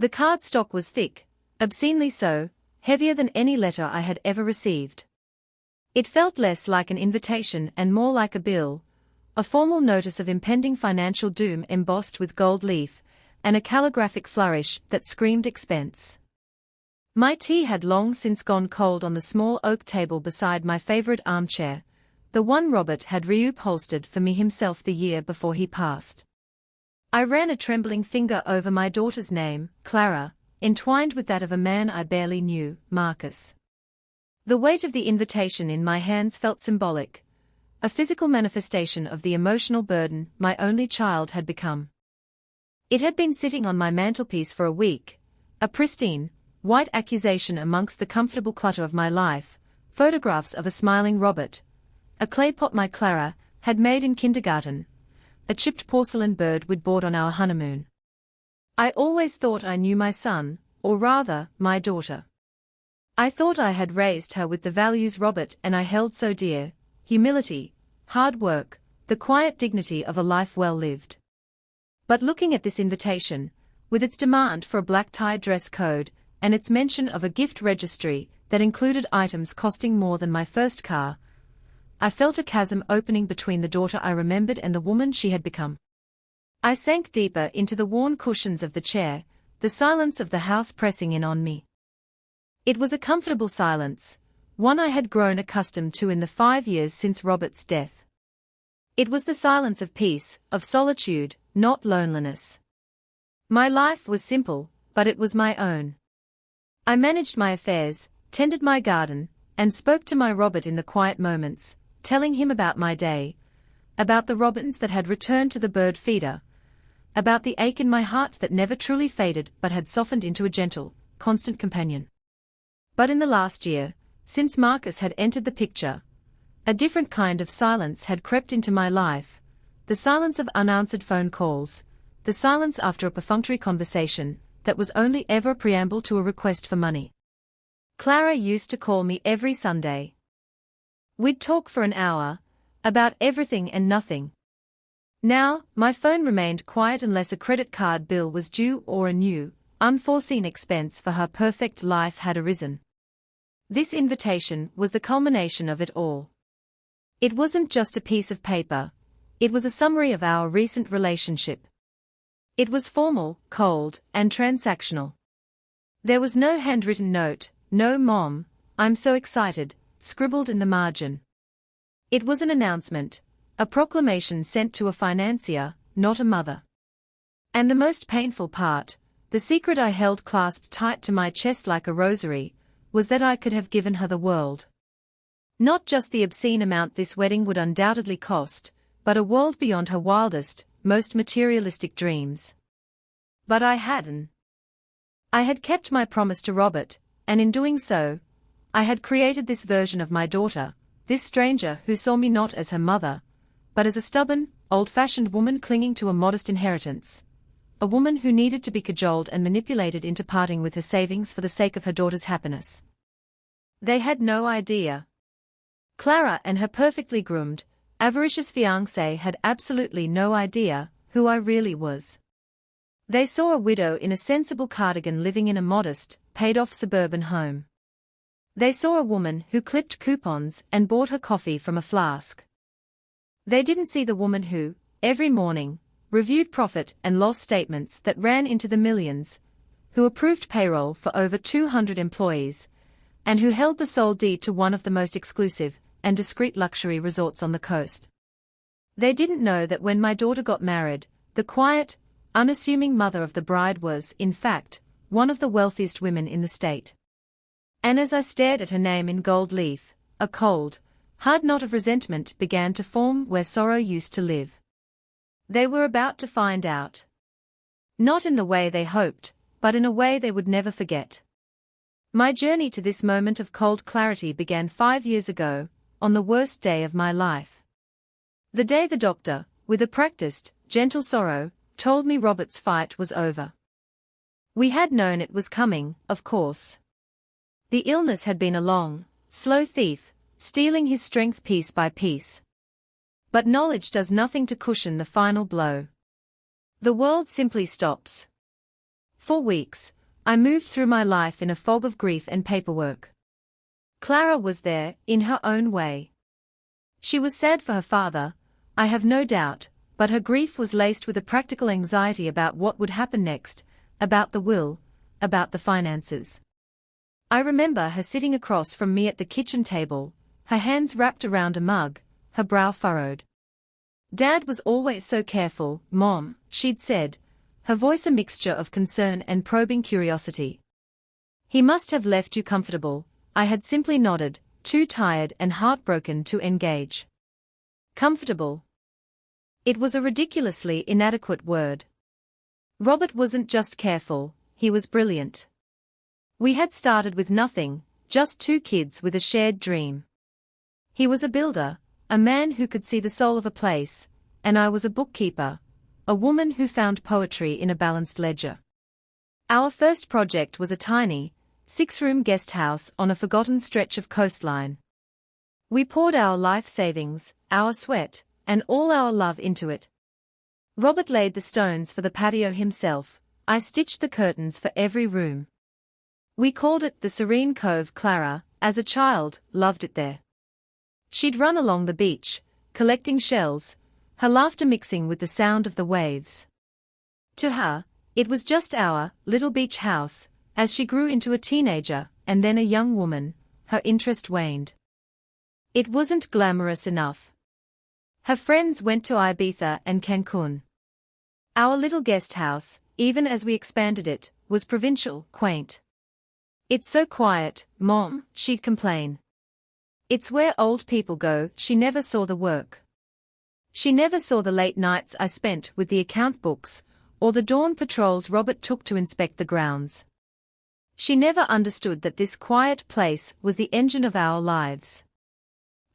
The cardstock was thick, obscenely so, heavier than any letter I had ever received. It felt less like an invitation and more like a bill, a formal notice of impending financial doom embossed with gold leaf, and a calligraphic flourish that screamed expense. My tea had long since gone cold on the small oak table beside my favorite armchair, the one Robert had reupholstered for me himself the year before he passed. I ran a trembling finger over my daughter's name, Clara, entwined with that of a man I barely knew, Marcus. The weight of the invitation in my hands felt symbolic, a physical manifestation of the emotional burden my only child had become. It had been sitting on my mantelpiece for a week, a pristine, white accusation amongst the comfortable clutter of my life, photographs of a smiling Robert, a clay pot my Clara had made in kindergarten, a chipped porcelain bird we'd bought on our honeymoon. I always thought I knew my son, or rather, my daughter. I thought I had raised her with the values Robert and I held so dear: humility, hard work, the quiet dignity of a life well lived. But looking at this invitation, with its demand for a black-tie dress code, and its mention of a gift registry that included items costing more than my first car, I felt a chasm opening between the daughter I remembered and the woman she had become. I sank deeper into the worn cushions of the chair, the silence of the house pressing in on me. It was a comfortable silence, one I had grown accustomed to in the 5 years since Robert's death. It was the silence of peace, of solitude, not loneliness. My life was simple, but it was my own. I managed my affairs, tended my garden, and spoke to my Robert in the quiet moments, telling him about my day, about the robins that had returned to the bird feeder, about the ache in my heart that never truly faded but had softened into a gentle, constant companion. But in the last year, since Marcus had entered the picture, a different kind of silence had crept into my life, the silence of unanswered phone calls, the silence after a perfunctory conversation that was only ever a preamble to a request for money. Clara used to call me every Sunday. We'd talk for an hour, about everything and nothing. Now, my phone remained quiet unless a credit card bill was due or a new, unforeseen expense for her perfect life had arisen. This invitation was the culmination of it all. It wasn't just a piece of paper, it was a summary of our recent relationship. It was formal, cold, and transactional. There was no handwritten note, no "Mom, I'm so excited," scribbled in the margin. It was an announcement, a proclamation sent to a financier, not a mother. And the most painful part, the secret I held clasped tight to my chest like a rosary, was that I could have given her the world. Not just the obscene amount this wedding would undoubtedly cost, but a world beyond her wildest, most materialistic dreams. But I hadn't. I had kept my promise to Robert, and in doing so, I had created this version of my daughter, this stranger who saw me not as her mother, but as a stubborn, old-fashioned woman clinging to a modest inheritance. A woman who needed to be cajoled and manipulated into parting with her savings for the sake of her daughter's happiness. They had no idea. Clara and her perfectly groomed, avaricious fiancé had absolutely no idea who I really was. They saw a widow in a sensible cardigan living in a modest, paid-off suburban home. They saw a woman who clipped coupons and bought her coffee from a flask. They didn't see the woman who, every morning, reviewed profit and loss statements that ran into the millions, who approved payroll for over 200 employees, and who held the sole deed to one of the most exclusive and discreet luxury resorts on the coast. They didn't know that when my daughter got married, the quiet, unassuming mother of the bride was, in fact, one of the wealthiest women in the state. And as I stared at her name in gold leaf, a cold, hard knot of resentment began to form where sorrow used to live. They were about to find out. Not in the way they hoped, but in a way they would never forget. My journey to this moment of cold clarity began 5 years ago, on the worst day of my life. The day the doctor, with a practiced, gentle sorrow, told me Robert's fight was over. We had known it was coming, of course. The illness had been a long, slow thief, stealing his strength piece by piece. But knowledge does nothing to cushion the final blow. The world simply stops. For weeks, I moved through my life in a fog of grief and paperwork. Clara was there, in her own way. She was sad for her father, I have no doubt, but her grief was laced with a practical anxiety about what would happen next, about the will, about the finances. I remember her sitting across from me at the kitchen table, her hands wrapped around a mug, her brow furrowed. "Dad was always so careful, Mom," she'd said, her voice a mixture of concern and probing curiosity. "He must have left you comfortable," I had simply nodded, too tired and heartbroken to engage. Comfortable. It was a ridiculously inadequate word. Robert wasn't just careful, he was brilliant. We had started with nothing, just two kids with a shared dream. He was a builder, a man who could see the soul of a place, and I was a bookkeeper, a woman who found poetry in a balanced ledger. Our first project was a tiny, 6-room guest house on a forgotten stretch of coastline. We poured our life savings, our sweat, and all our love into it. Robert laid the stones for the patio himself, I stitched the curtains for every room. We called it the Serene Cove. Clara, as a child, loved it there. She'd run along the beach, collecting shells, her laughter mixing with the sound of the waves. To her, it was just our little beach house. As she grew into a teenager, and then a young woman, her interest waned. It wasn't glamorous enough. Her friends went to Ibiza and Cancun. Our little guest house, even as we expanded it, was provincial, quaint. "It's so quiet, Mom," she'd complain. "It's where old people go." She never saw the work. She never saw the late nights I spent with the account books, or the dawn patrols Robert took to inspect the grounds. She never understood that this quiet place was the engine of our lives.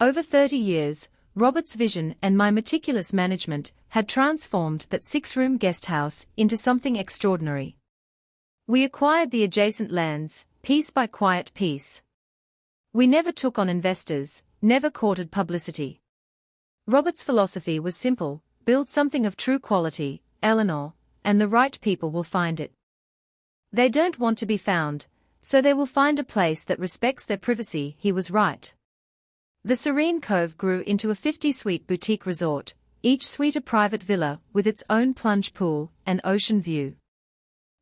Over 30 years, Robert's vision and my meticulous management had transformed that 6-room guest house into something extraordinary. We acquired the adjacent lands, piece by quiet piece. We never took on investors, never courted publicity. Robert's philosophy was simple: build something of true quality, Eleanor, and the right people will find it. They don't want to be found, so they will find a place that respects their privacy. He was right. The Serene Cove grew into a 50-suite boutique resort, each suite a private villa with its own plunge pool and ocean view.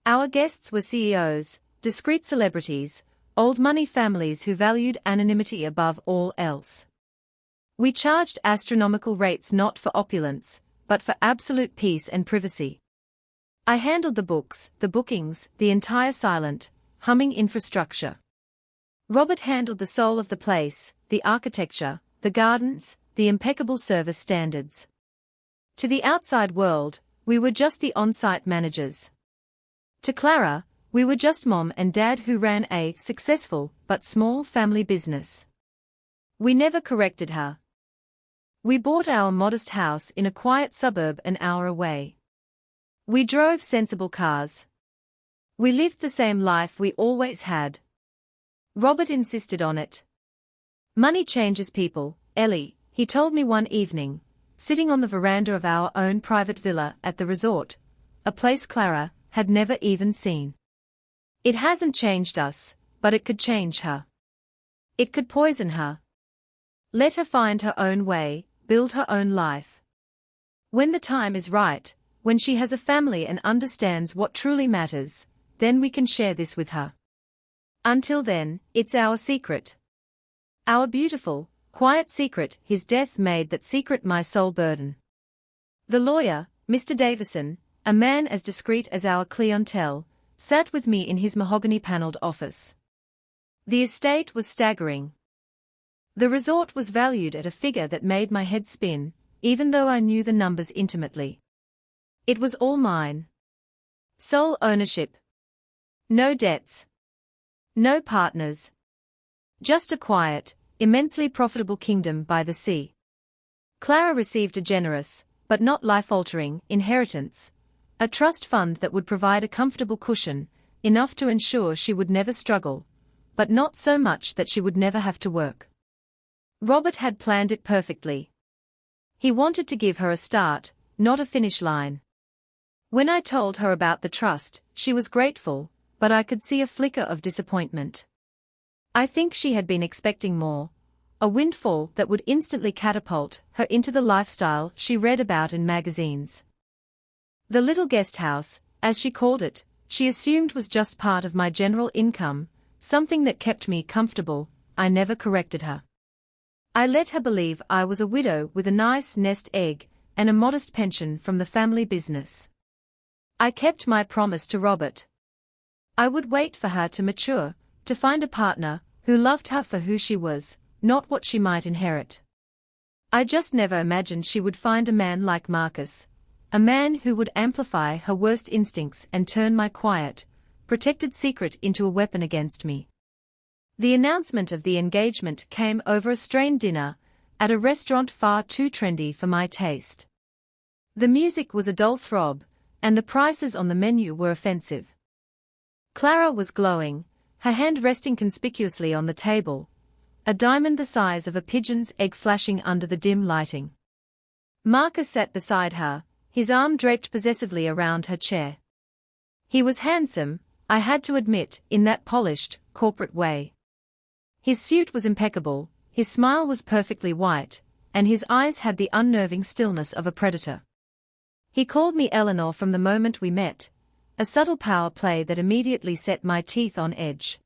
Our guests were CEOs, discreet celebrities, old money families who valued anonymity above all else. We charged astronomical rates not for opulence, but for absolute peace and privacy. I handled the books, the bookings, the entire silent, humming infrastructure. Robert handled the soul of the place, the architecture, the gardens, the impeccable service standards. To the outside world, we were just the on-site managers. To Clara, we were just Mom and Dad who ran a successful but small family business. We never corrected her. We bought our modest house in a quiet suburb an hour away. We drove sensible cars. We lived the same life we always had. Robert insisted on it. "Money changes people, Ellie," he told me one evening, sitting on the veranda of our own private villa at the resort, a place Clara had never even seen. "It hasn't changed us, but it could change her. It could poison her. Let her find her own way, build her own life. When the time is right, when she has a family and understands what truly matters, then we can share this with her. Until then, it's our secret. Our beautiful, quiet secret." His death made that secret my sole burden. The lawyer, Mr. Davison, a man as discreet as our clientele, sat with me in his mahogany-paneled office. The estate was staggering. The resort was valued at a figure that made my head spin, even though I knew the numbers intimately. It was all mine. Sole ownership. No debts. No partners. Just a quiet, immensely profitable kingdom by the sea. Clara received a generous, but not life-altering, inheritance, a trust fund that would provide a comfortable cushion, enough to ensure she would never struggle, but not so much that she would never have to work. Robert had planned it perfectly. He wanted to give her a start, not a finish line. When I told her about the trust, she was grateful, but I could see a flicker of disappointment. I think she had been expecting more, a windfall that would instantly catapult her into the lifestyle she read about in magazines. The little guest house, as she called it, she assumed was just part of my general income, something that kept me comfortable. I never corrected her. I let her believe I was a widow with a nice nest egg and a modest pension from the family business. I kept my promise to Robert. I would wait for her to mature, to find a partner who loved her for who she was, not what she might inherit. I just never imagined she would find a man like Marcus, a man who would amplify her worst instincts and turn my quiet, protected secret into a weapon against me. The announcement of the engagement came over a strained dinner, at a restaurant far too trendy for my taste. The music was a dull throb, and the prices on the menu were offensive. Clara was glowing, her hand resting conspicuously on the table, a diamond the size of a pigeon's egg flashing under the dim lighting. Marcus sat beside her, his arm draped possessively around her chair. He was handsome, I had to admit, in that polished, corporate way. His suit was impeccable, his smile was perfectly white, and his eyes had the unnerving stillness of a predator. He called me Eleanor from the moment we met, a subtle power play that immediately set my teeth on edge.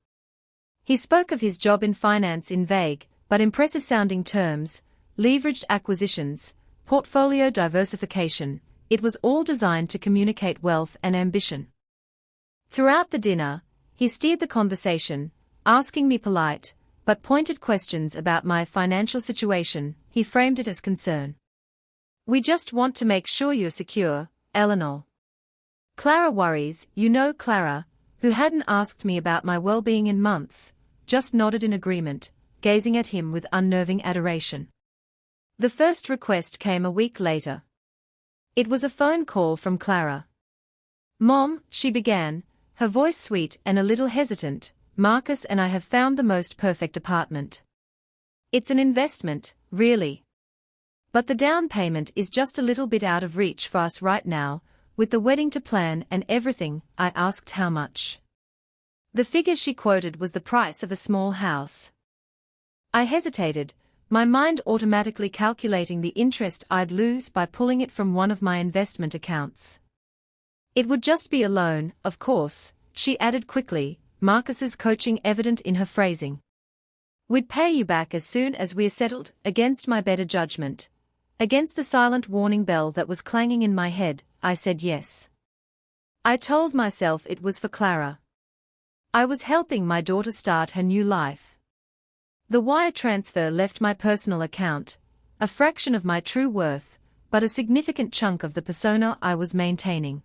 He spoke of his job in finance in vague, but impressive-sounding terms, leveraged acquisitions, portfolio diversification. It was all designed to communicate wealth and ambition. Throughout the dinner, he steered the conversation, asking me polite, but pointed questions about my financial situation. He framed it as concern. "We just want to make sure you're secure, Eleanor. Clara worries, you know." Clara, who hadn't asked me about my well-being in months, just nodded in agreement, gazing at him with unnerving adoration. The first request came a week later. It was a phone call from Clara. "Mom," she began, her voice sweet and a little hesitant, "Marcus and I have found the most perfect apartment. It's an investment, really. But the down payment is just a little bit out of reach for us right now, with the wedding to plan and everything." I asked how much. The figure she quoted was the price of a small house. I hesitated, my mind automatically calculating the interest I'd lose by pulling it from one of my investment accounts. "It would just be a loan, of course," she added quickly, Marcus's coaching evident in her phrasing. "We'd pay you back as soon as we're settled." Against my better judgment, against the silent warning bell that was clanging in my head, I said yes. I told myself it was for Clara. I was helping my daughter start her new life. The wire transfer left my personal account, a fraction of my true worth, but a significant chunk of the persona I was maintaining.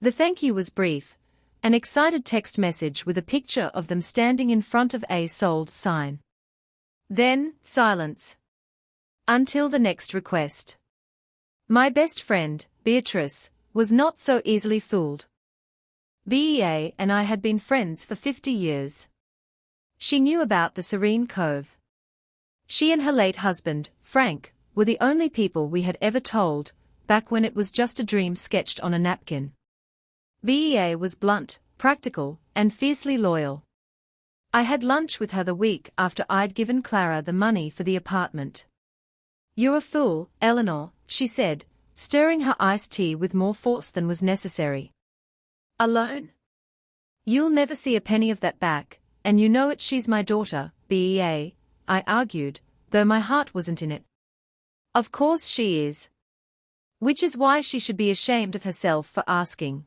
The thank you was brief, an excited text message with a picture of them standing in front of a sold sign. Then, silence. Until the next request. My best friend, Beatrice, was not so easily fooled. BEA and I had been friends for 50 years. She knew about the Serene Cove. She and her late husband, Frank, were the only people we had ever told, back when it was just a dream sketched on a napkin. BEA was blunt, practical, and fiercely loyal. I had lunch with her the week after I'd given Clara the money for the apartment. "You're a fool, Eleanor," she said, stirring her iced tea with more force than was necessary. "Alone? You'll never see a penny of that back, and you know it." "She's my daughter, BEA, I argued, though my heart wasn't in it. "Of course she is. Which is why she should be ashamed of herself for asking.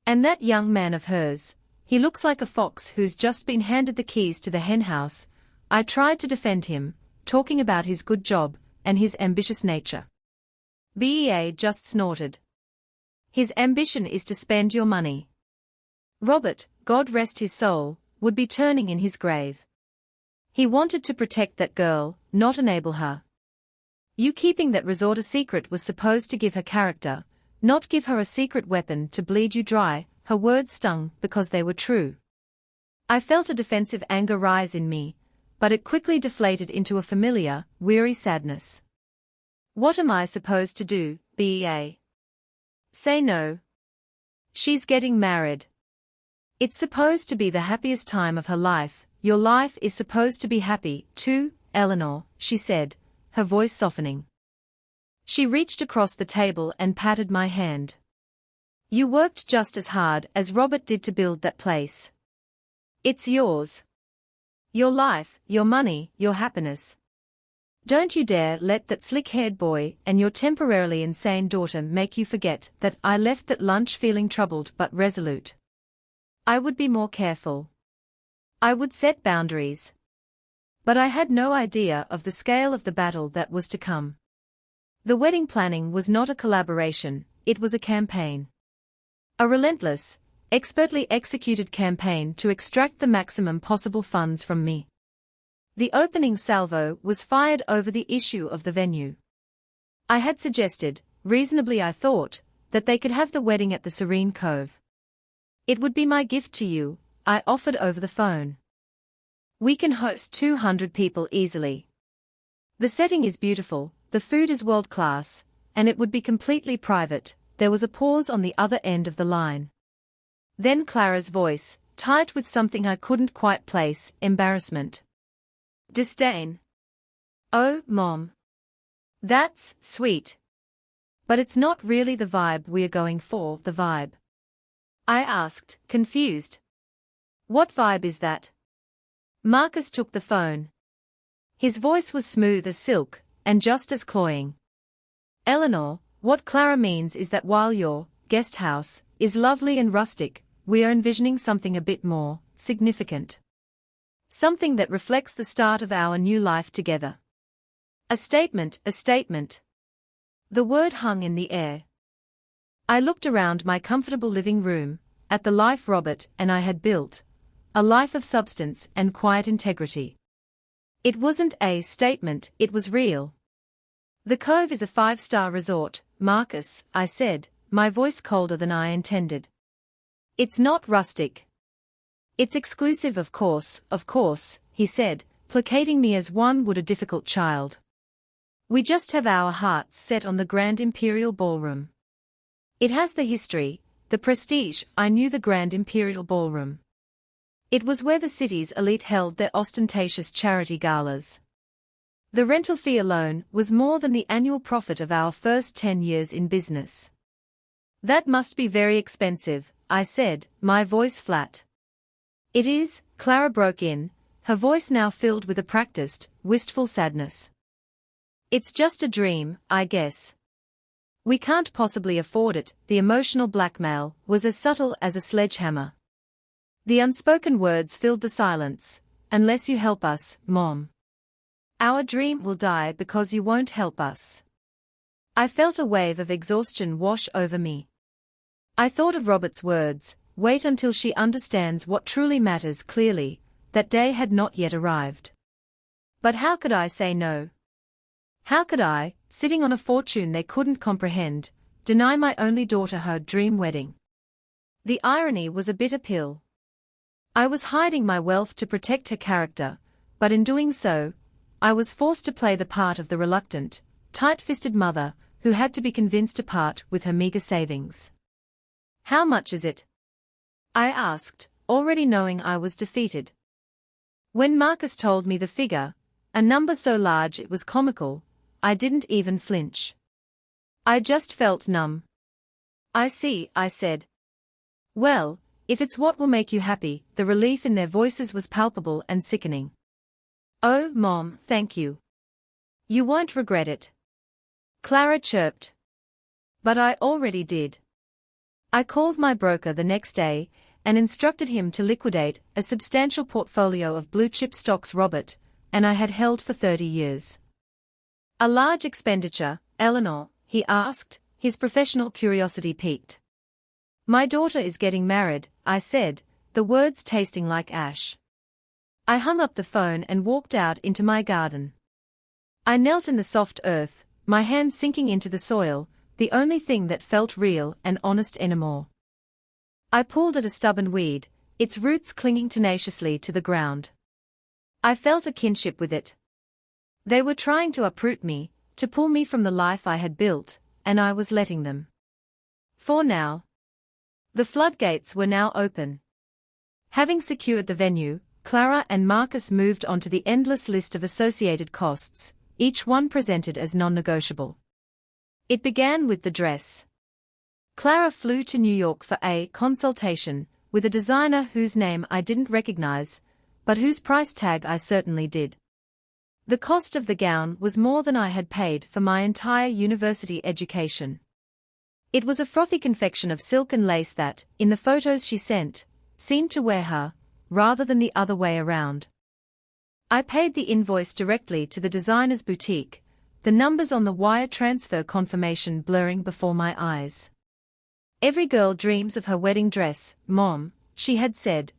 And that young man of hers, he looks like a fox who's just been handed the keys to the henhouse." I tried to defend him, talking about his good job and his ambitious nature. BEA just snorted. "His ambition is to spend your money. Robert, God rest his soul, would be turning in his grave. He wanted to protect that girl, not enable her. You keeping that resort a secret was supposed to give her character, not give her a secret weapon to bleed you dry." Her words stung because they were true. I felt a defensive anger rise in me, but it quickly deflated into a familiar, weary sadness. "What am I supposed to do, BEA? Say no. She's getting married. It's supposed to be the happiest time of her life. Your life is supposed to be happy, too, Eleanor, she said, her voice softening. She reached across the table and patted my hand. You worked just as hard as Robert did to build that place. It's yours. Your life, your money, your happiness. Don't you dare let that slick-haired boy and your temporarily insane daughter make you forget that I left that lunch feeling troubled but resolute. I would be more careful. I would set boundaries. But I had no idea of the scale of the battle that was to come. The wedding planning was not a collaboration, it was a campaign. A relentless, expertly executed campaign to extract the maximum possible funds from me. The opening salvo was fired over the issue of the venue. I had suggested, reasonably I thought, that they could have the wedding at the Serene Cove. It would be my gift to you, I offered over the phone. We can host 200 people easily. The setting is beautiful, the food is world-class, and it would be completely private. There was a pause on the other end of the line. Then Clara's voice, tight with something I couldn't quite place, embarrassment. Disdain. Oh, Mom. That's sweet. But it's not really the vibe we're going for, the vibe. I asked, confused. What vibe is that? Marcus took the phone. His voice was smooth as silk, and just as cloying. Eleanor, what Clara means is that while your guest house is lovely and rustic, we are envisioning something a bit more significant. Something that reflects the start of our new life together. A statement, a statement. The word hung in the air. I looked around my comfortable living room, at the life Robert and I had built, a life of substance and quiet integrity. It wasn't a statement, it was real. The Cove is a 5-star resort, Marcus, I said, my voice colder than I intended. It's not rustic. It's exclusive, of course, he said, placating me as one would a difficult child. We just have our hearts set on the Grand Imperial Ballroom. It has the history, the prestige. I knew the Grand Imperial Ballroom. It was where the city's elite held their ostentatious charity galas. The rental fee alone was more than the annual profit of our first 10 years in business. That must be very expensive, I said, my voice flat. It is, Clara broke in, her voice now filled with a practiced, wistful sadness. It's just a dream, I guess. We can't possibly afford it. The emotional blackmail was as subtle as a sledgehammer. The unspoken words filled the silence. Unless you help us, Mom. Our dream will die because you won't help us. I felt a wave of exhaustion wash over me. I thought of Robert's words, wait until she understands what truly matters clearly. That day had not yet arrived. But how could I say no? How could I, sitting on a fortune they couldn't comprehend, deny my only daughter her dream wedding? The irony was a bitter pill. I was hiding my wealth to protect her character, but in doing so, I was forced to play the part of the reluctant, tight-fisted mother who had to be convinced to part with her meager savings. How much is it? I asked, already knowing I was defeated. When Marcus told me the figure, a number so large it was comical, I didn't even flinch. I just felt numb. I see, I said. Well, if it's what will make you happy, the relief in their voices was palpable and sickening. Oh, Mom, thank you. You won't regret it. Clara chirped. But I already did. I called my broker the next day, and instructed him to liquidate a substantial portfolio of blue-chip stocks Robert and I had held for 30 years. A large expenditure, Eleanor, he asked, his professional curiosity piqued. My daughter is getting married, I said, the words tasting like ash. I hung up the phone and walked out into my garden. I knelt in the soft earth, my hands sinking into the soil, the only thing that felt real and honest anymore. I pulled at a stubborn weed, its roots clinging tenaciously to the ground. I felt a kinship with it. They were trying to uproot me, to pull me from the life I had built, and I was letting them. For now. The floodgates were now open. Having secured the venue, Clara and Marcus moved on to the endless list of associated costs, each one presented as non-negotiable. It began with the dress. Clara flew to New York for a consultation with a designer whose name I didn't recognize, but whose price tag I certainly did. The cost of the gown was more than I had paid for my entire university education. It was a frothy confection of silk and lace that, in the photos she sent, seemed to wear her, rather than the other way around. I paid the invoice directly to the designer's boutique, the numbers on the wire transfer confirmation blurring before my eyes. "Every girl dreams of her wedding dress, Mom," she had said,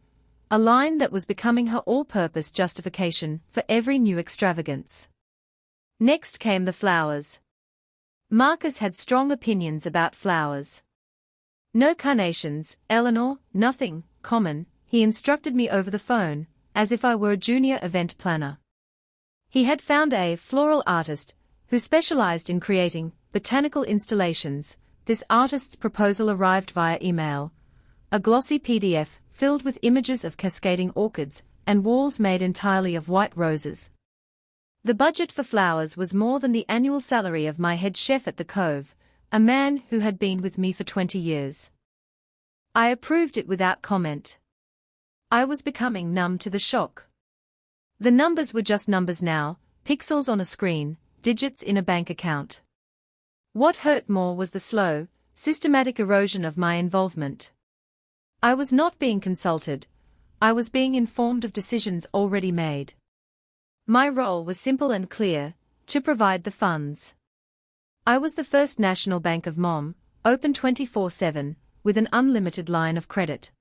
a line that was becoming her all-purpose justification for every new extravagance. Next came the flowers. Marcus had strong opinions about flowers. "No carnations, Eleanor, nothing common," he instructed me over the phone, as if I were a junior event planner. He had found a floral artist who specialized in creating botanical installations. This artist's proposal arrived via email, a glossy PDF filled with images of cascading orchids and walls made entirely of white roses. The budget for flowers was more than the annual salary of my head chef at the Cove, a man who had been with me for 20 years. I approved it without comment. I was becoming numb to the shock. The numbers were just numbers now, pixels on a screen, digits in a bank account. What hurt more was the slow, systematic erosion of my involvement. I was not being consulted, I was being informed of decisions already made. My role was simple and clear, to provide the funds. I was the First National Bank of Mom, open 24/7, with an unlimited line of credit.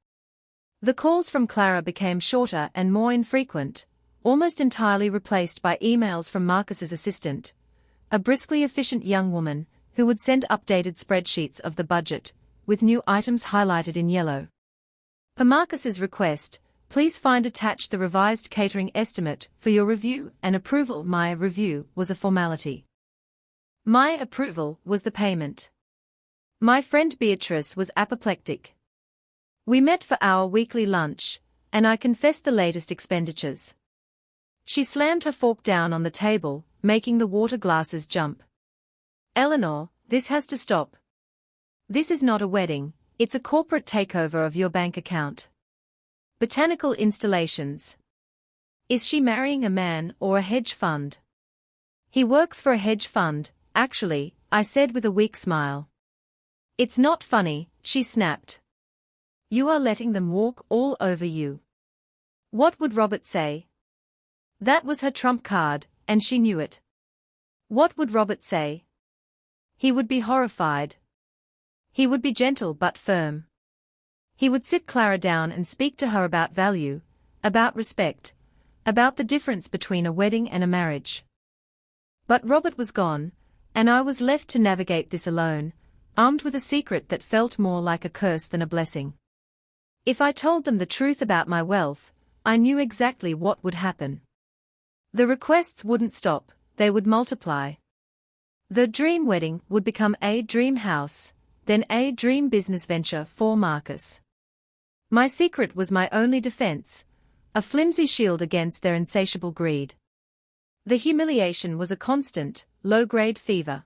The calls from Clara became shorter and more infrequent, almost entirely replaced by emails from Marcus's assistant, a briskly efficient young woman who would send updated spreadsheets of the budget, with new items highlighted in yellow. Per Marcus's request, "Please find attached the revised catering estimate for your review and approval." My review was a formality. My approval was the payment. My friend Beatrice was apoplectic. We met for our weekly lunch, and I confessed the latest expenditures. She slammed her fork down on the table, making the water glasses jump. "Eleanor, this has to stop. This is not a wedding, it's a corporate takeover of your bank account. Botanical installations. Is she marrying a man or a hedge fund?" "He works for a hedge fund, actually," I said with a weak smile. "It's not funny," she snapped. "You are letting them walk all over you. What would Robert say?" That was her trump card, and she knew it. What would Robert say? He would be horrified. He would be gentle but firm. He would sit Clara down and speak to her about value, about respect, about the difference between a wedding and a marriage. But Robert was gone, and I was left to navigate this alone, armed with a secret that felt more like a curse than a blessing. If I told them the truth about my wealth, I knew exactly what would happen. The requests wouldn't stop, they would multiply. The dream wedding would become a dream house, then a dream business venture for Marcus. My secret was my only defense, a flimsy shield against their insatiable greed. The humiliation was a constant, low-grade fever.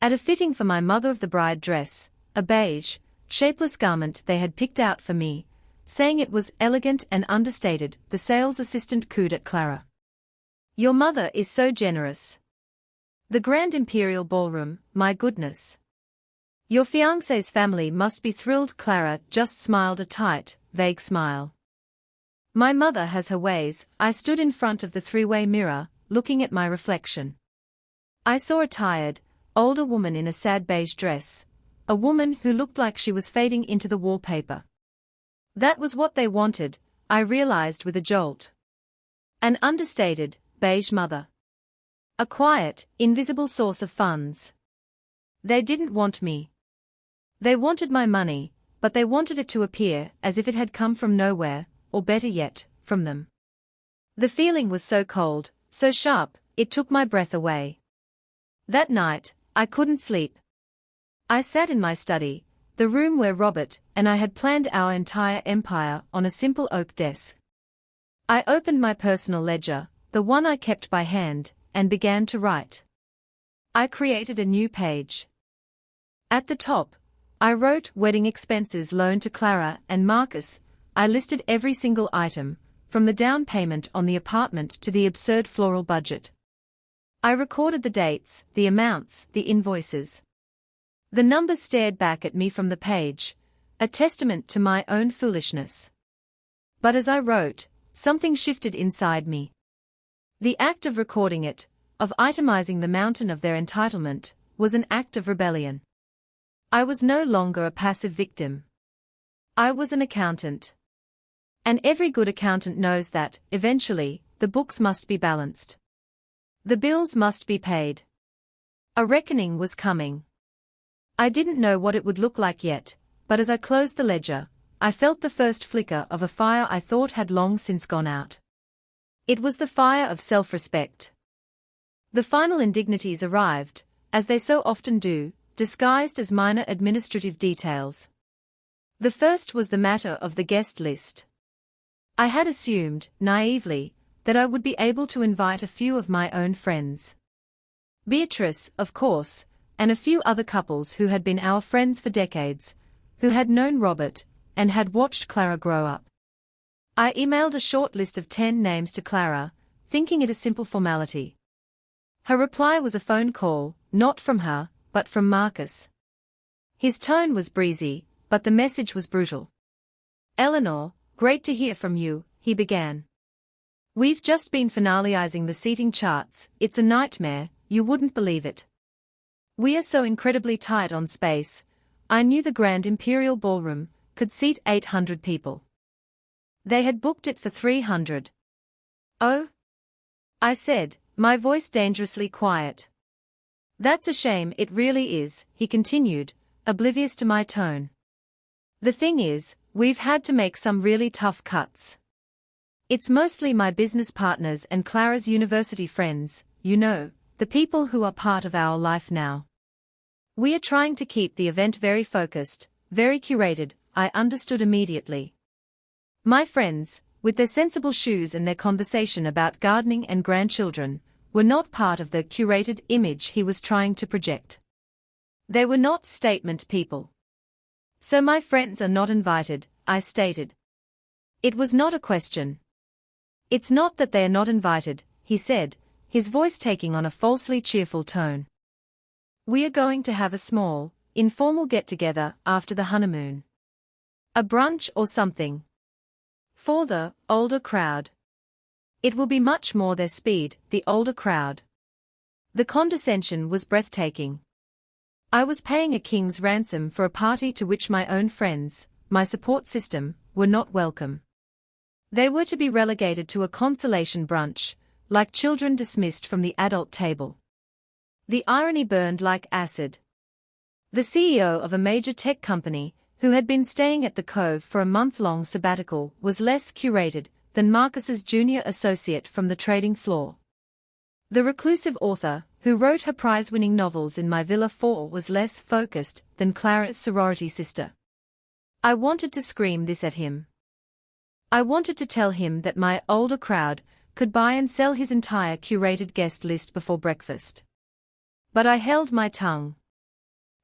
At a fitting for my mother-of-the-bride dress, a beige, shapeless garment they had picked out for me, saying it was elegant and understated, the sales assistant cooed at Clara. "Your mother is so generous. The Grand Imperial Ballroom, my goodness. Your fiancé's family must be thrilled." Clara just smiled a tight, vague smile. "My mother has her ways." I stood in front of the three-way mirror, looking at my reflection. I saw a tired, older woman in a sad beige dress, a woman who looked like she was fading into the wallpaper. That was what they wanted, I realized with a jolt. An understated, beige mother. A quiet, invisible source of funds. They didn't want me. They wanted my money, but they wanted it to appear as if it had come from nowhere, or better yet, from them. The feeling was so cold, so sharp, it took my breath away. That night, I couldn't sleep. I sat in my study, the room where Robert and I had planned our entire empire on a simple oak desk. I opened my personal ledger, the one I kept by hand, and began to write. I created a new page. At the top, I wrote wedding expenses loan to Clara and Marcus. I listed every single item, from the down payment on the apartment to the absurd floral budget. I recorded the dates, the amounts, the invoices. The numbers stared back at me from the page, a testament to my own foolishness. But as I wrote, something shifted inside me. The act of recording it, of itemizing the mountain of their entitlement, was an act of rebellion. I was no longer a passive victim. I was an accountant. And every good accountant knows that, eventually, the books must be balanced. The bills must be paid. A reckoning was coming. I didn't know what it would look like yet, but as I closed the ledger, I felt the first flicker of a fire I thought had long since gone out. It was the fire of self-respect. The final indignities arrived, as they so often do, disguised as minor administrative details. The first was the matter of the guest list. I had assumed, naively, that I would be able to invite a few of my own friends. Beatrice, of course, and a few other couples who had been our friends for decades, who had known Robert, and had watched Clara grow up. I emailed a short list of 10 names to Clara, thinking it a simple formality. Her reply was a phone call, not from her, but from Marcus. His tone was breezy, but the message was brutal. "Eleanor, great to hear from you," he began. "We've just been finalizing the seating charts. It's a nightmare, you wouldn't believe it. We are so incredibly tight on space. I knew the Grand Imperial Ballroom could seat 800 people. They had booked it for 300. "Oh?" I said, my voice dangerously quiet. "That's a shame, it really is," he continued, oblivious to my tone. "The thing is, we've had to make some really tough cuts. It's mostly my business partners and Clara's university friends, you know, the people who are part of our life now. We are trying to keep the event very focused, very curated." I understood immediately. My friends, with their sensible shoes and their conversation about gardening and grandchildren, were not part of the curated image he was trying to project. They were not statement people. "So my friends are not invited," I stated. It was not a question. "It's not that they are not invited," he said, his voice taking on a falsely cheerful tone. "We are going to have a small, informal get-together after the honeymoon. A brunch or something. For the older crowd. It will be much more their speed, the older crowd." The condescension was breathtaking. I was paying a king's ransom for a party to which my own friends, my support system, were not welcome. They were to be relegated to a consolation brunch, like children dismissed from the adult table. The irony burned like acid. The CEO of a major tech company, who had been staying at the Cove for a month-long sabbatical, was less curated than Marcus's junior associate from the trading floor. The reclusive author, who wrote her prize-winning novels in my Villa 4, was less focused than Clara's sorority sister. I wanted to scream this at him. I wanted to tell him that my older crowd could buy and sell his entire curated guest list before breakfast. But I held my tongue.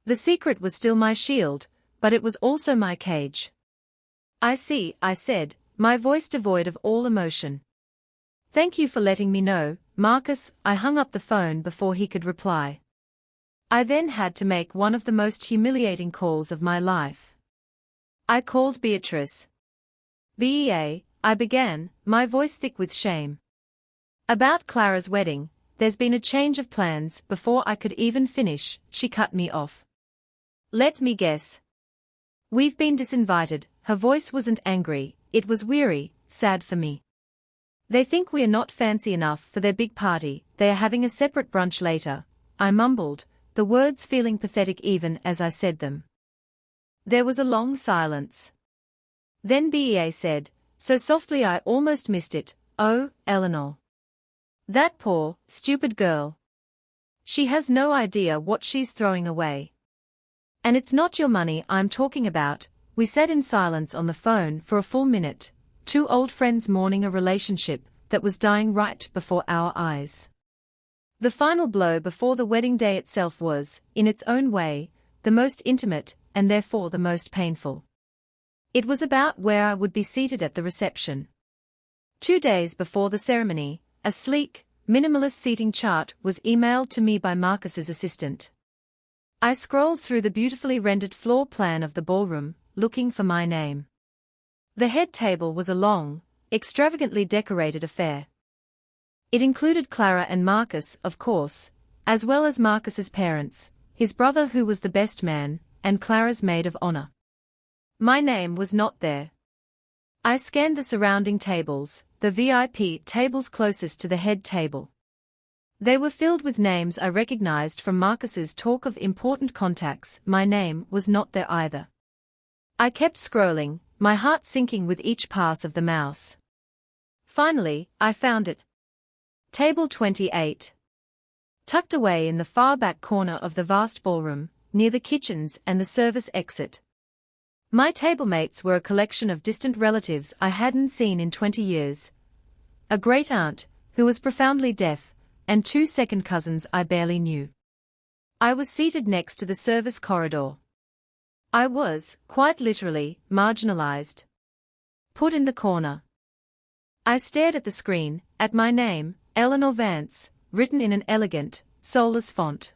The secret was still my shield, but it was also my cage. "I see," I said, my voice devoid of all emotion. "Thank you for letting me know, Marcus." I hung up the phone before he could reply. I then had to make one of the most humiliating calls of my life. I called Beatrice. "BEA," I began, my voice thick with shame. "About Clara's wedding, there's been a change of plans." Before I could even finish, she cut me off. "Let me guess. We've been disinvited." Her voice wasn't angry, it was weary, sad for me. "They think we are not fancy enough for their big party, they are having a separate brunch later," I mumbled, the words feeling pathetic even as I said them. There was a long silence. Then BEA said, so softly I almost missed it, "Oh, Eleanor. That poor, stupid girl. She has no idea what she's throwing away. And it's not your money I'm talking about. We sat in silence on the phone for a full minute, two old friends mourning a relationship that was dying right before our eyes. The final blow before the wedding day itself was, in its own way, the most intimate, and therefore the most painful. It was about where I would be seated at the reception. 2 days before the ceremony, a sleek, minimalist seating chart was emailed to me by Marcus's assistant. I scrolled through the beautifully rendered floor plan of the ballroom, looking for my name. The head table was a long, extravagantly decorated affair. It included Clara and Marcus, of course, as well as Marcus's parents, his brother who was the best man, and Clara's maid of honor. My name was not there. I scanned the surrounding tables, the VIP tables closest to the head table. They were filled with names I recognized from Marcus's talk of important contacts. My name was not there either. I kept scrolling, my heart sinking with each pass of the mouse. Finally, I found it. Table 28. Tucked away in the far back corner of the vast ballroom, near the kitchens and the service exit. My tablemates were a collection of distant relatives I hadn't seen in 20 years. A great-aunt, who was profoundly deaf, and 2 second cousins I barely knew. I was seated next to the service corridor. I was, quite literally, marginalized. Put in the corner. I stared at the screen, at my name, Eleanor Vance, written in an elegant, soulless font.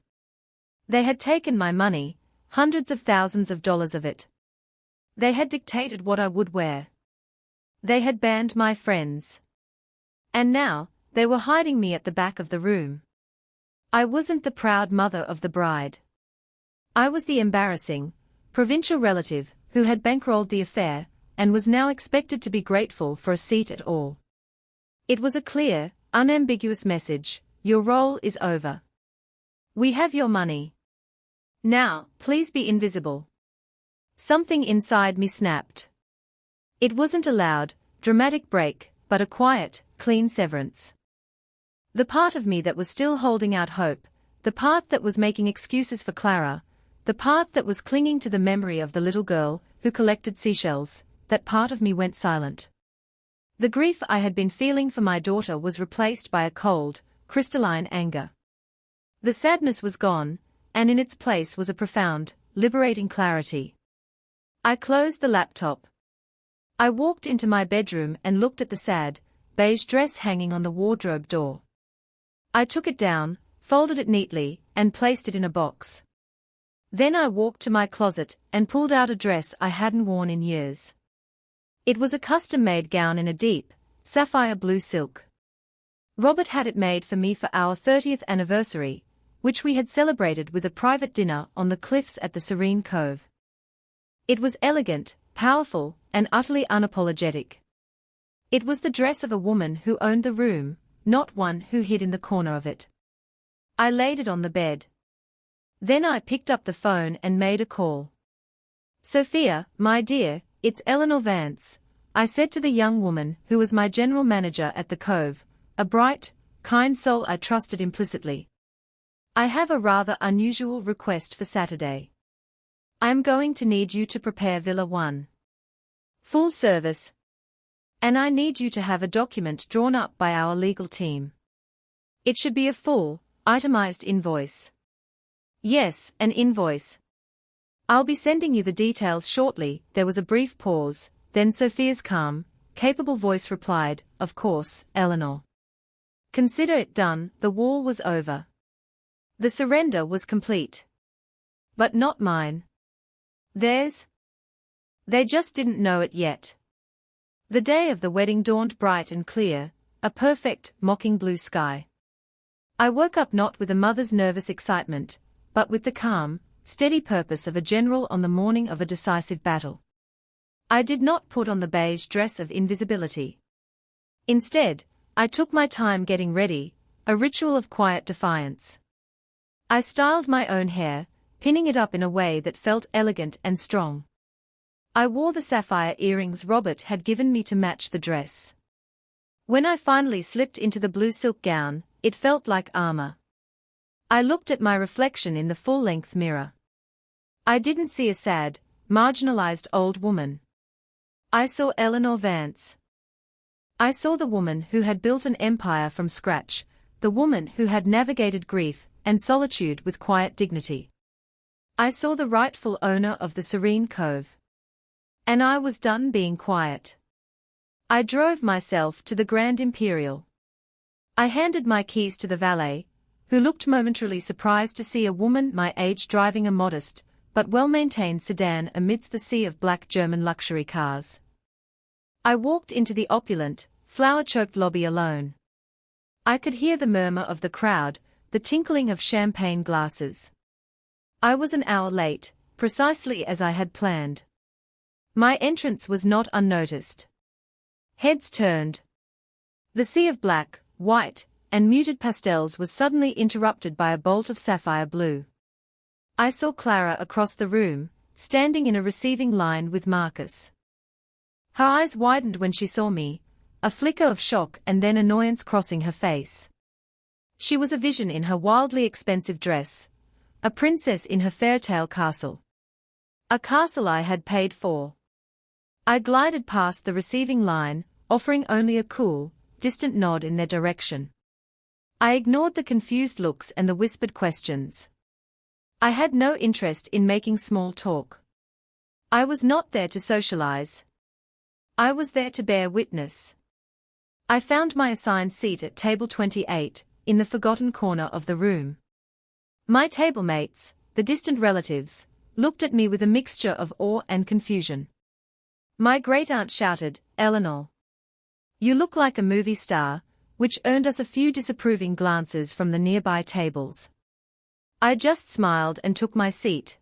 They had taken my money, hundreds of thousands of dollars of it. They had dictated what I would wear. They had banned my friends. And now, they were hiding me at the back of the room. I wasn't the proud mother of the bride. I was the embarrassing, provincial relative who had bankrolled the affair and was now expected to be grateful for a seat at all. It was a clear, unambiguous message: your role is over. We have your money. Now, please be invisible. Something inside me snapped. It wasn't a loud, dramatic break, but a quiet, clean severance. The part of me that was still holding out hope, the part that was making excuses for Clara, the part that was clinging to the memory of the little girl who collected seashells, that part of me went silent. The grief I had been feeling for my daughter was replaced by a cold, crystalline anger. The sadness was gone, and in its place was a profound, liberating clarity. I closed the laptop. I walked into my bedroom and looked at the sad, beige dress hanging on the wardrobe door. I took it down, folded it neatly, and placed it in a box. Then I walked to my closet and pulled out a dress I hadn't worn in years. It was a custom-made gown in a deep, sapphire blue silk. Robert had it made for me for our 30th anniversary, which we had celebrated with a private dinner on the cliffs at the Serene Cove. It was elegant, powerful, and utterly unapologetic. It was the dress of a woman who owned the room, not one who hid in the corner of it. I laid it on the bed. Then I picked up the phone and made a call. "Sophia, my dear, it's Eleanor Vance," I said to the young woman who was my general manager at the Cove, a bright, kind soul I trusted implicitly. "I have a rather unusual request for Saturday. I am going to need you to prepare Villa 1. Full service. And I need you to have a document drawn up by our legal team. It should be a full, itemized invoice." "Yes, an invoice. I'll be sending you the details shortly." There was a brief pause, then Sophia's calm, capable voice replied, "Of course, Eleanor. Consider it done." The war was over. The surrender was complete. But not mine. Theirs? They just didn't know it yet. The day of the wedding dawned bright and clear, a perfect, mocking blue sky. I woke up not with a mother's nervous excitement, but with the calm, steady purpose of a general on the morning of a decisive battle. I did not put on the beige dress of invisibility. Instead, I took my time getting ready, a ritual of quiet defiance. I styled my own hair, pinning it up in a way that felt elegant and strong. I wore the sapphire earrings Robert had given me to match the dress. When I finally slipped into the blue silk gown, it felt like armor. I looked at my reflection in the full-length mirror. I didn't see a sad, marginalized old woman. I saw Eleanor Vance. I saw the woman who had built an empire from scratch, the woman who had navigated grief and solitude with quiet dignity. I saw the rightful owner of the serene cove. And I was done being quiet. I drove myself to the Grand Imperial. I handed my keys to the valet, who looked momentarily surprised to see a woman my age driving a modest, but well-maintained sedan amidst the sea of black German luxury cars. I walked into the opulent, flower-choked lobby alone. I could hear the murmur of the crowd, the tinkling of champagne glasses. I was an hour late, precisely as I had planned. My entrance was not unnoticed. Heads turned. The sea of black, white, and muted pastels was suddenly interrupted by a bolt of sapphire blue. I saw Clara across the room, standing in a receiving line with Marcus. Her eyes widened when she saw me, a flicker of shock and then annoyance crossing her face. She was a vision in her wildly expensive dress, a princess in her fairytale castle. A castle I had paid for. I glided past the receiving line, offering only a cool, distant nod in their direction. I ignored the confused looks and the whispered questions. I had no interest in making small talk. I was not there to socialize. I was there to bear witness. I found my assigned seat at table 28, in the forgotten corner of the room. My table mates, the distant relatives, looked at me with a mixture of awe and confusion. My great-aunt shouted, "Eleanor! You look like a movie star," which earned us a few disapproving glances from the nearby tables. I just smiled and took my seat.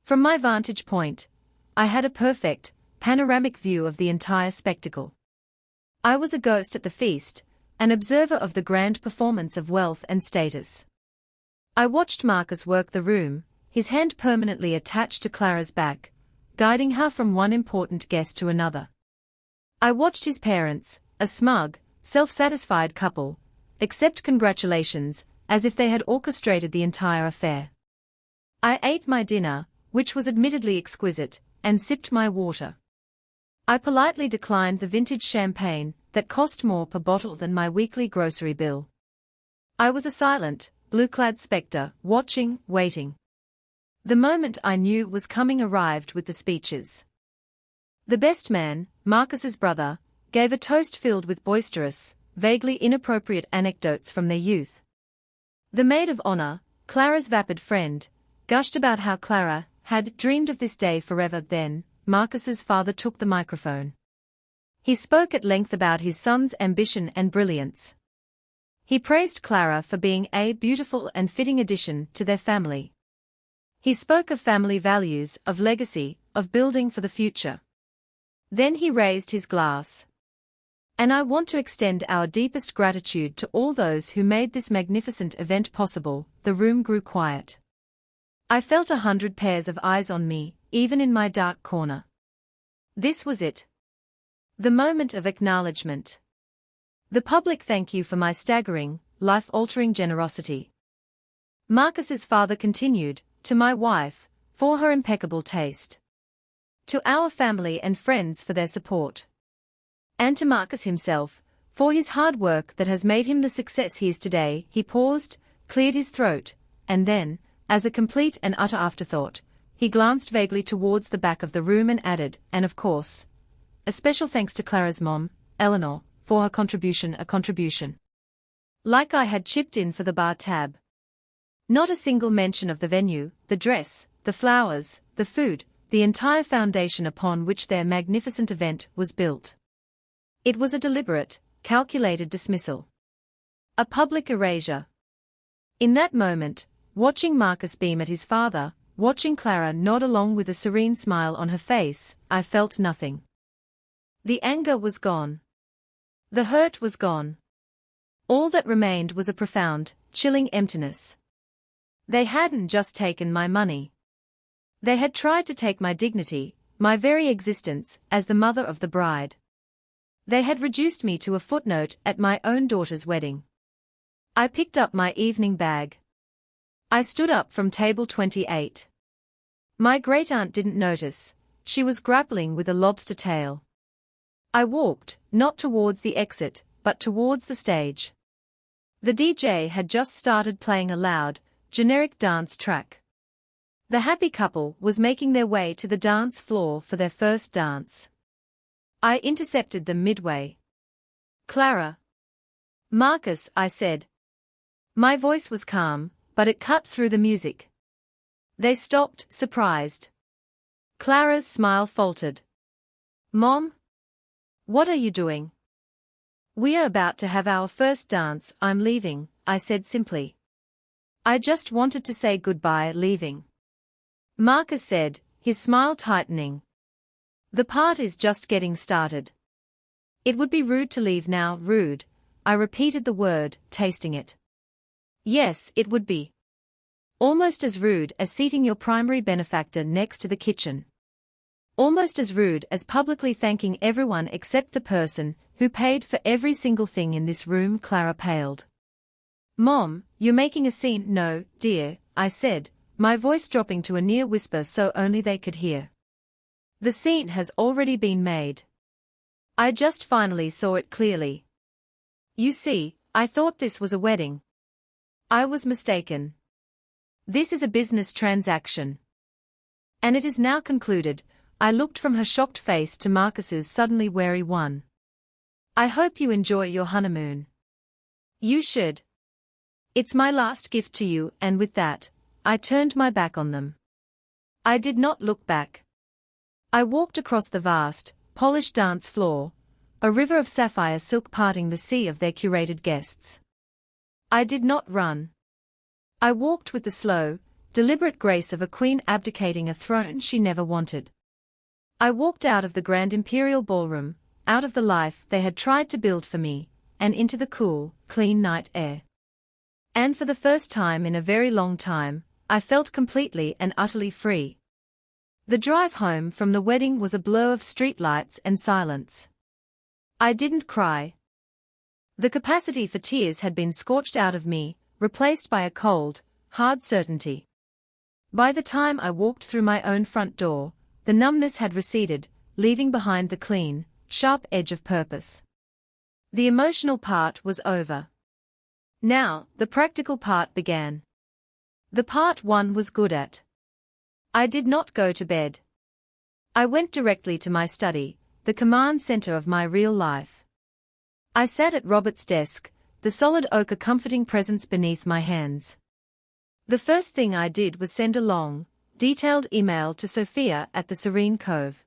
From my vantage point, I had a perfect, panoramic view of the entire spectacle. I was a ghost at the feast, an observer of the grand performance of wealth and status. I watched Marcus work the room, his hand permanently attached to Clara's back, guiding her from one important guest to another. I watched his parents, a smug, self-satisfied couple, accept congratulations, as if they had orchestrated the entire affair. I ate my dinner, which was admittedly exquisite, and sipped my water. I politely declined the vintage champagne that cost more per bottle than my weekly grocery bill. I was a silent, blue-clad spectre, watching, waiting. The moment I knew was coming arrived with the speeches. The best man, Marcus's brother, gave a toast filled with boisterous, vaguely inappropriate anecdotes from their youth. The maid of honor, Clara's vapid friend, gushed about how Clara had dreamed of this day forever. Then, Marcus's father took the microphone. He spoke at length about his son's ambition and brilliance. He praised Clara for being a beautiful and fitting addition to their family. He spoke of family values, of legacy, of building for the future. Then he raised his glass. And I want to extend our deepest gratitude to all those who made this magnificent event possible. The room grew quiet. I felt 100 pairs of eyes on me, even in my dark corner. This was it. The moment of acknowledgement. The public thank you for my staggering, life-altering generosity. Marcus's father continued, to my wife, for her impeccable taste. To our family and friends for their support. And to Marcus himself, for his hard work that has made him the success he is today. He paused, cleared his throat, and then, as a complete and utter afterthought, he glanced vaguely towards the back of the room and added, and of course, a special thanks to Clara's mom, Eleanor, for her contribution. A contribution. Like I had chipped in for the bar tab. Not a single mention of the venue, the dress, the flowers, the food, the entire foundation upon which their magnificent event was built. It was a deliberate, calculated dismissal. A public erasure. In that moment, watching Marcus beam at his father, watching Clara nod along with a serene smile on her face, I felt nothing. The anger was gone. The hurt was gone. All that remained was a profound, chilling emptiness. They hadn't just taken my money. They had tried to take my dignity, my very existence, as the mother of the bride. They had reduced me to a footnote at my own daughter's wedding. I picked up my evening bag. I stood up from table 28. My great-aunt didn't notice. She was grappling with a lobster tail. I walked, not towards the exit, but towards the stage. The DJ had just started playing a loud, generic dance track. The happy couple was making their way to the dance floor for their first dance. I intercepted them midway. "Clara." "Marcus," I said. My voice was calm, but it cut through the music. They stopped, surprised. Clara's smile faltered. "Mom? What are you doing?" "We are about to have our first dance. I'm leaving," I said simply. "I just wanted to say goodbye." "Leaving?" Marcus said, his smile tightening. "The part is just getting started." "It would be rude to leave now." "Rude?" I repeated the word, tasting it. "Yes, it would be. Almost as rude as seating your primary benefactor next to the kitchen. Almost as rude as publicly thanking everyone except the person who paid for every single thing in this room." Clara paled. "Mom, you're making a scene." "No, dear," I said, my voice dropping to a near whisper so only they could hear. "The scene has already been made. I just finally saw it clearly. You see, I thought this was a wedding. I was mistaken. This is a business transaction. And it is now concluded." I looked from her shocked face to Marcus's suddenly wary one. "I hope you enjoy your honeymoon." "You should. It's my last gift to you." And with that, I turned my back on them. I did not look back. I walked across the vast, polished dance floor, a river of sapphire silk parting the sea of their curated guests. I did not run. I walked with the slow, deliberate grace of a queen abdicating a throne she never wanted. I walked out of the grand imperial ballroom, out of the life they had tried to build for me, and into the cool, clean night air. And for the first time in a very long time, I felt completely and utterly free. The drive home from the wedding was a blur of streetlights and silence. I didn't cry. The capacity for tears had been scorched out of me, replaced by a cold, hard certainty. By the time I walked through my own front door, the numbness had receded, leaving behind the clean, sharp edge of purpose. The emotional part was over. Now, the practical part began. The part one was good at. I did not go to bed. I went directly to my study, the command center of my real life. I sat at Robert's desk, the solid oak a comforting presence beneath my hands. The first thing I did was send a long, detailed email to Sophia at the Serene Cove.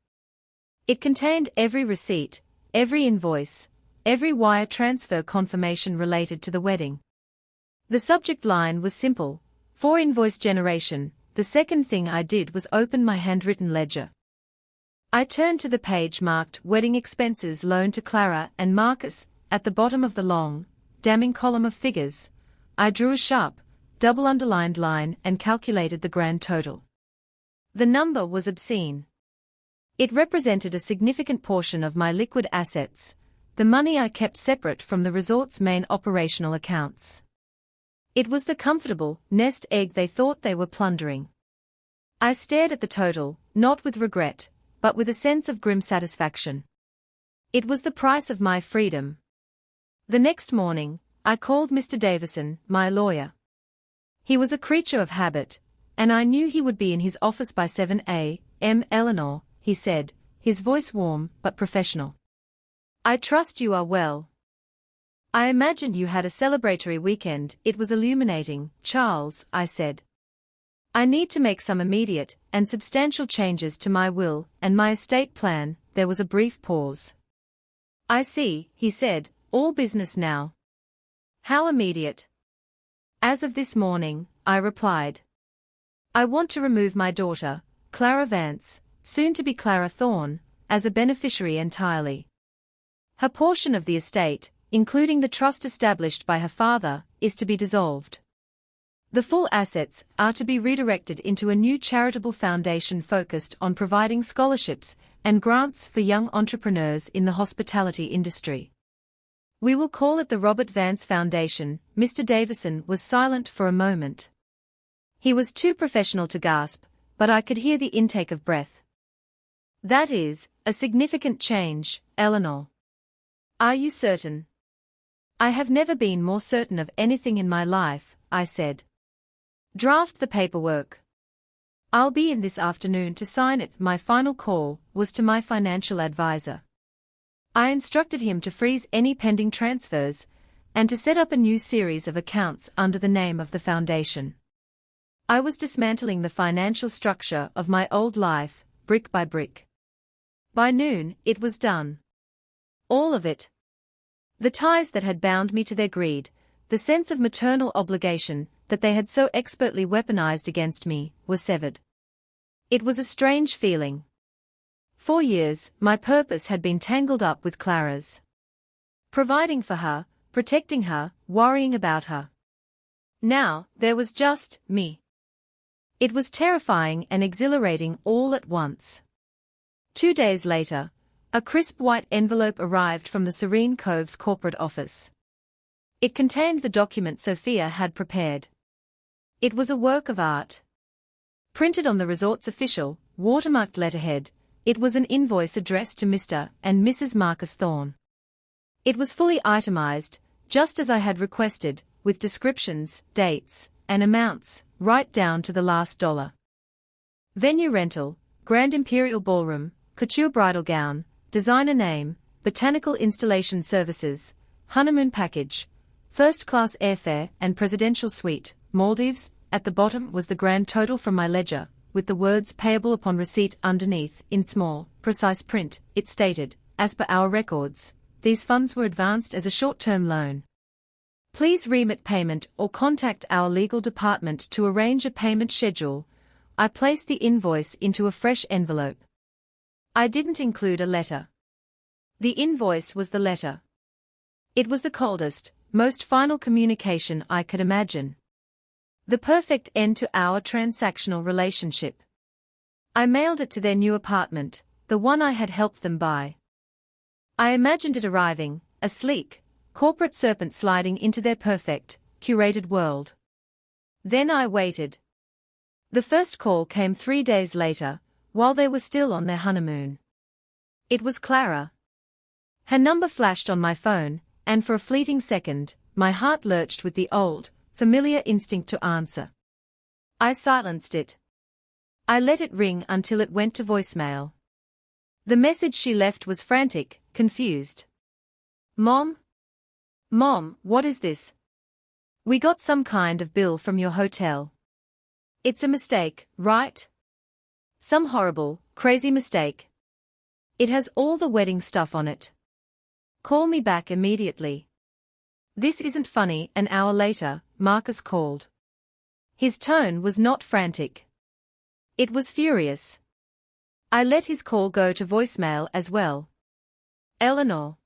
It contained every receipt, every invoice, every wire transfer confirmation related to the wedding. The subject line was simple: for invoice generation. The second thing I did was open my handwritten ledger. I turned to the page marked Wedding Expenses Loan to Clara and Marcus. At the bottom of the long, damning column of figures, I drew a sharp, double underlined line and calculated the grand total. The number was obscene. It represented a significant portion of my liquid assets, the money I kept separate from the resort's main operational accounts. It was the comfortable nest egg they thought they were plundering. I stared at the total, not with regret, but with a sense of grim satisfaction. It was the price of my freedom. The next morning, I called Mr. Davison, my lawyer. He was a creature of habit, and I knew he would be in his office by 7 a.m. "Eleanor," he said, his voice warm but professional. "I trust you are well. I imagine you had a celebratory weekend." "It was illuminating, Charles," I said. "I need to make some immediate and substantial changes to my will and my estate plan." There was a brief pause. "I see," he said, "all business now. How immediate?" "As of this morning," I replied. "I want to remove my daughter, Clara Vance, soon to be Clara Thorne, as a beneficiary entirely. Her portion of the estate, including the trust established by her father, is to be dissolved. The full assets are to be redirected into a new charitable foundation focused on providing scholarships and grants for young entrepreneurs in the hospitality industry. We will call it the Robert Vance Foundation." Mr. Davison was silent for a moment. He was too professional to gasp, but I could hear the intake of breath. "That is a significant change, Eleanor. Are you certain?" "I have never been more certain of anything in my life," I said. "Draft the paperwork. I'll be in this afternoon to sign it." My final call was to my financial advisor. I instructed him to freeze any pending transfers and to set up a new series of accounts under the name of the foundation. I was dismantling the financial structure of my old life, brick by brick. By noon, it was done. All of it. The ties that had bound me to their greed, the sense of maternal obligation that they had so expertly weaponized against me, were severed. It was a strange feeling. For years, my purpose had been tangled up with Clara's. Providing for her, protecting her, worrying about her. Now, there was just me. It was terrifying and exhilarating all at once. 2 days later, a crisp white envelope arrived from the Serene Cove's corporate office. It contained the document Sophia had prepared. It was a work of art. Printed on the resort's official, watermarked letterhead, it was an invoice addressed to Mr. and Mrs. Marcus Thorne. It was fully itemized, just as I had requested, with descriptions, dates, and amounts, right down to the last dollar. Venue rental, Grand Imperial Ballroom, couture bridal gown, designer name, botanical installation services, honeymoon package, first-class airfare and presidential suite, Maldives. At the bottom was the grand total from my ledger, with the words payable upon receipt underneath, in small, precise print. It stated, "As per our records, these funds were advanced as a short-term loan. Please remit payment or contact our legal department to arrange a payment schedule." I placed the invoice into a fresh envelope. I didn't include a letter. The invoice was the letter. It was the coldest, most final communication I could imagine. The perfect end to our transactional relationship. I mailed it to their new apartment, the one I had helped them buy. I imagined it arriving, a sleek, corporate serpent sliding into their perfect, curated world. Then I waited. The first call came 3 days later, while they were still on their honeymoon. It was Clara. Her number flashed on my phone, and for a fleeting second, my heart lurched with the old, familiar instinct to answer. I silenced it. I let it ring until it went to voicemail. The message she left was frantic, confused. "Mom? Mom, what is this? We got some kind of bill from your hotel. It's a mistake, right? Some horrible, crazy mistake. It has all the wedding stuff on it. Call me back immediately." "This isn't funny." An hour later, Marcus called. His tone was not frantic. It was furious. I let his call go to voicemail as well. "Eleanor,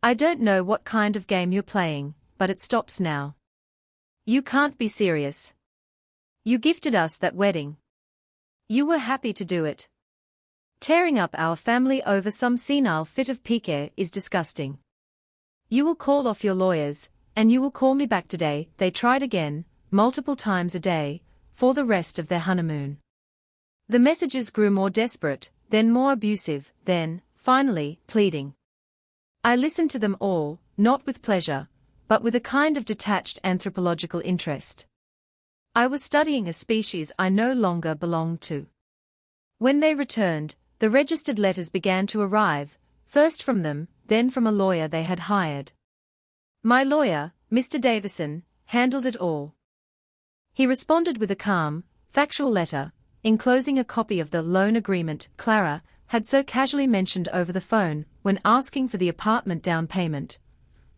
I don't know what kind of game you're playing, but it stops now. You can't be serious. You gifted us that wedding. You were happy to do it. Tearing up our family over some senile fit of pique is disgusting. You will call off your lawyers, and you will call me back today." They tried again, multiple times a day, for the rest of their honeymoon. The messages grew more desperate, then more abusive, then, finally, pleading. I listened to them all, not with pleasure, but with a kind of detached anthropological interest. I was studying a species I no longer belonged to. When they returned, the registered letters began to arrive, first from them, then from a lawyer they had hired. My lawyer, Mr. Davison, handled it all. He responded with a calm, factual letter, enclosing a copy of the loan agreement Clara had so casually mentioned over the phone when asking for the apartment down payment,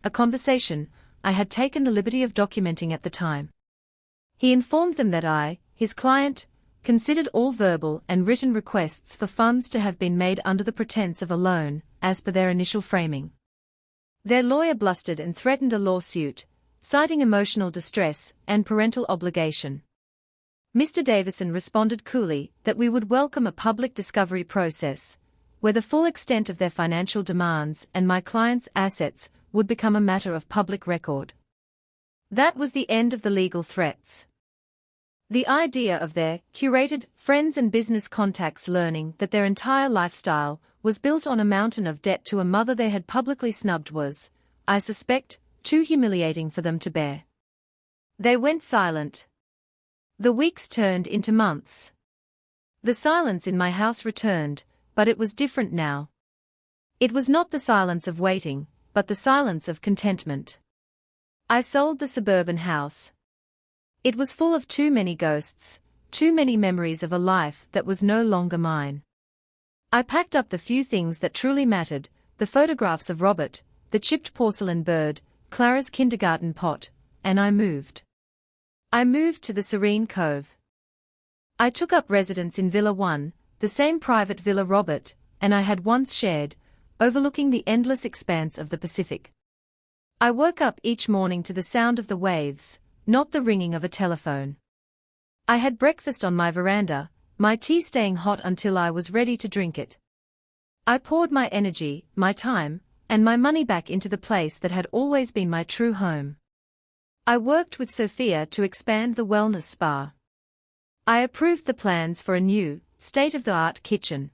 a conversation I had taken the liberty of documenting at the time. He informed them that I, his client, considered all verbal and written requests for funds to have been made under the pretense of a loan, as per their initial framing. Their lawyer blustered and threatened a lawsuit, citing emotional distress and parental obligation. Mr. Davison responded coolly that we would welcome a public discovery process, where the full extent of their financial demands and my client's assets would become a matter of public record. That was the end of the legal threats. The idea of their curated friends and business contacts learning that their entire lifestyle was built on a mountain of debt to a mother they had publicly snubbed was, I suspect, too humiliating for them to bear. They went silent. The weeks turned into months. The silence in my house returned, but it was different now. It was not the silence of waiting, but the silence of contentment. I sold the suburban house. It was full of too many ghosts, too many memories of a life that was no longer mine. I packed up the few things that truly mattered, the photographs of Robert, the chipped porcelain bird, Clara's kindergarten pot, and I moved. I moved to the serene cove. I took up residence in Villa 1, the same private villa Robert and I had once shared, overlooking the endless expanse of the Pacific. I woke up each morning to the sound of the waves, not the ringing of a telephone. I had breakfast on my veranda, my tea staying hot until I was ready to drink it. I poured my energy, my time, and my money back into the place that had always been my true home. I worked with Sophia to expand the wellness spa. I approved the plans for a new, state-of-the-art kitchen.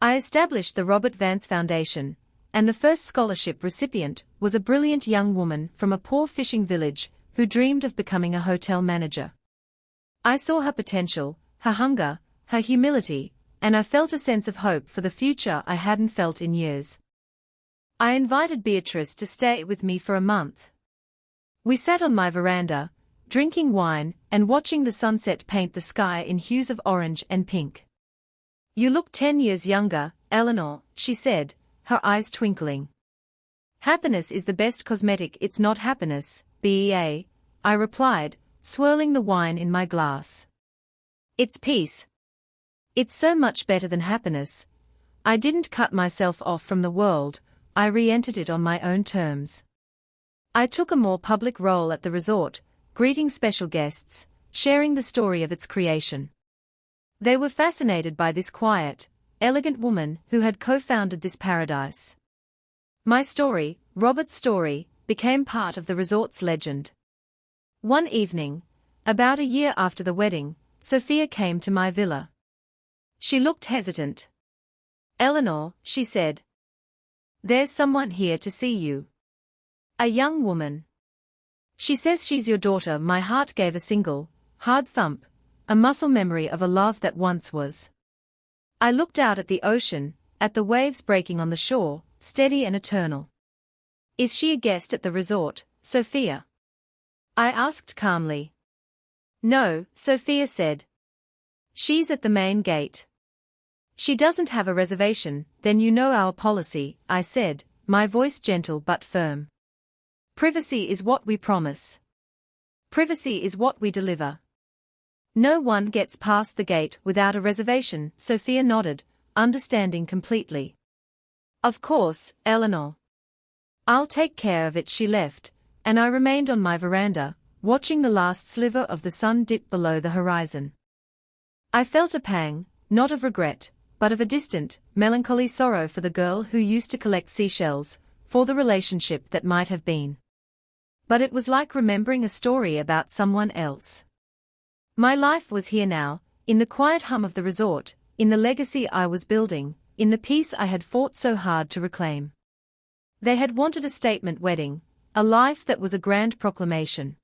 I established the Robert Vance Foundation, and the first scholarship recipient was a brilliant young woman from a poor fishing village who dreamed of becoming a hotel manager. I saw her potential, her hunger, her humility, and I felt a sense of hope for the future I hadn't felt in years. I invited Beatrice to stay with me for a month. We sat on my veranda, drinking wine and watching the sunset paint the sky in hues of orange and pink. "You look 10 years younger, Eleanor," she said, her eyes twinkling. "Happiness is the best cosmetic. It's not happiness, BEA," I replied, swirling the wine in my glass. "It's peace. It's so much better than happiness." I didn't cut myself off from the world, I re-entered it on my own terms. I took a more public role at the resort, greeting special guests, sharing the story of its creation. They were fascinated by this quiet, elegant woman who had co-founded this paradise. My story, Robert's story, became part of the resort's legend. One evening, about a year after the wedding, Sophia came to my villa. She looked hesitant. "Eleanor," she said. "There's someone here to see you." A young woman. "She says she's your daughter." My heart gave a single, hard thump, a muscle memory of a love that once was. I looked out at the ocean, at the waves breaking on the shore, steady and eternal. "Is she a guest at the resort, Sophia?" I asked calmly. "No," Sophia said. "She's at the main gate." "She doesn't have a reservation." "Then you know our policy," I said, my voice gentle but firm. "Privacy is what we promise. Privacy is what we deliver. No one gets past the gate without a reservation." Sophia nodded, understanding completely. "Of course, Eleanor. I'll take care of it." She left, and I remained on my veranda, watching the last sliver of the sun dip below the horizon. I felt a pang, not of regret, but of a distant, melancholy sorrow for the girl who used to collect seashells, for the relationship that might have been. But it was like remembering a story about someone else. My life was here now, in the quiet hum of the resort, in the legacy I was building, in the peace I had fought so hard to reclaim. They had wanted a statement wedding, a life that was a grand proclamation.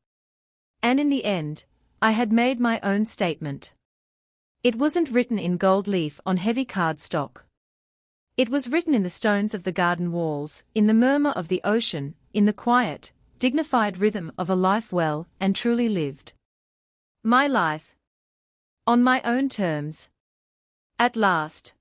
And in the end, I had made my own statement. It wasn't written in gold leaf on heavy cardstock. It was written in the stones of the garden walls, in the murmur of the ocean, in the quiet, dignified rhythm of a life well and truly lived. My life. On my own terms. At last.